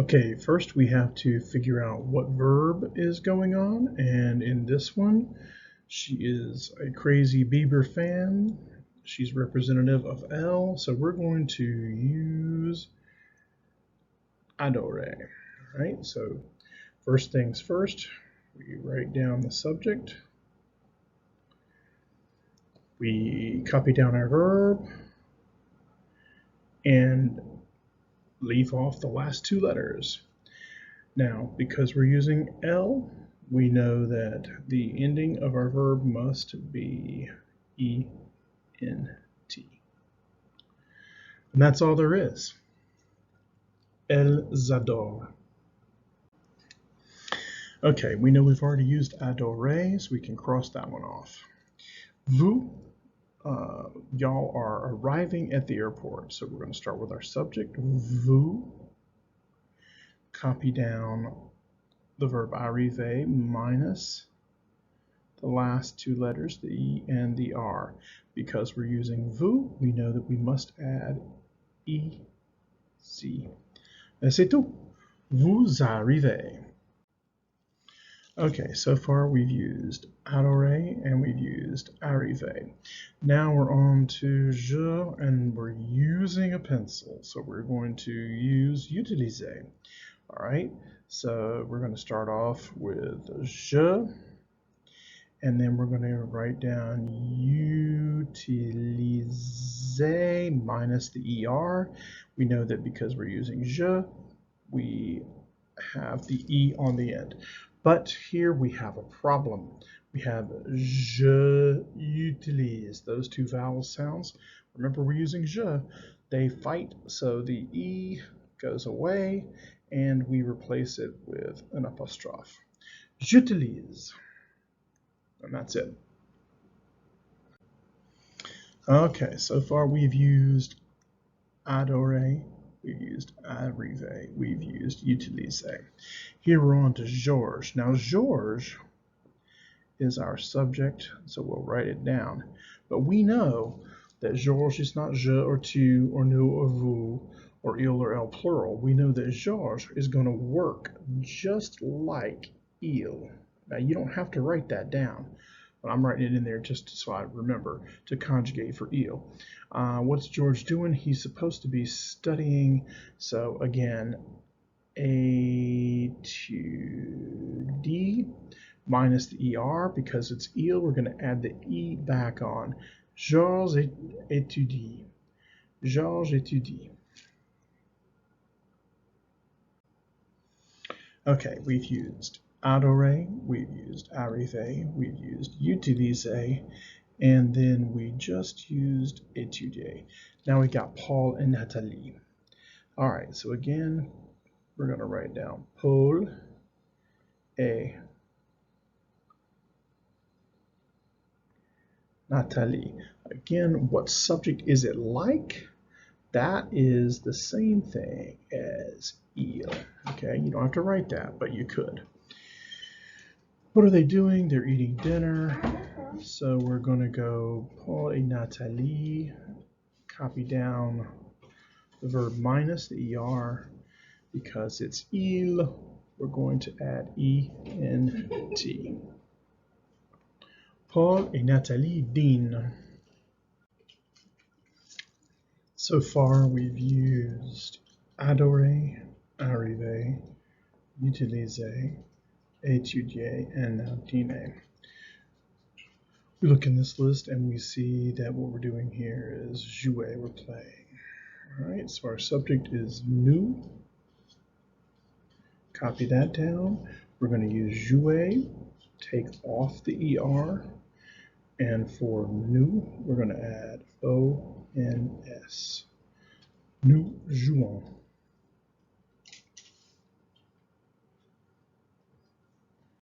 Okay, first we have to figure out what verb is going on, and in this one, she is a crazy Bieber fan. She's representative of L, so we're going to use adore. Right? So first things first, we write down the subject. We copy down our verb and leave off the last two letters. Now, because we're using L, we know that the ending of our verb must be E-N-T. And that's all there is. Elles adorent. Okay, we know we've already used adore, so we can cross that one off. Vous, y'all are arriving at the airport, so we're going to start with our subject. Vous. Copy down the verb arriver minus the last two letters, the E and the R. Because we're using vous, we know that we must add EC. Et c'est tout. Vous arrivez. Okay, so far we've used adore and we've used arriver. Now we're on to je, and we're using a pencil, so we're going to use utiliser. All right, so we're going to start off with je, and then we're going to write down utiliser minus the ER. We know that because we're using je, we have the E on the end. But here we have a problem. We have je utilise, those two vowel sounds. Remember, we're using je. They fight, so the E goes away, and we replace it with an apostrophe. J'utilise. And that's it. Okay, so far we've used adore, we've used arriver, we've used utiliser. Here we're on to Georges. Now Georges is our subject, so we'll write it down. But we know that Georges is not je or tu or nous or vous or il or elle plural. We know that Georges is going to work just like il. Now you don't have to write that down, but I'm writing it in there just so I remember to conjugate for il. What's George doing? He's supposed to be studying. So again, étude minus the ER, because it's il, we're going to add the E back on. Georges étudie. Georges étudie. Okay, we've used adore, we've used arriver, we've used utiliser, and then we just used étudier. Now we got Paul and Nathalie. All right, so again, we're going to write down Paul et Nathalie. Again, what subject is it like? That is the same thing as il. Okay, you don't have to write that, but you could. What are they doing? They're eating dinner. So we're going to go Paul et Nathalie, copy down the verb minus the ER. Because it's il, we're going to add ENT. Paul et Nathalie dînent. So far we've used adore, arriver, utiliser, étudier, and now dîner. We look in this list and we see that what we're doing here is jouer, we're playing. All right, so our subject is nous. Copy that down. We're going to use jouer, take off the ER, and for nous, we're going to add ONS. Nous jouons.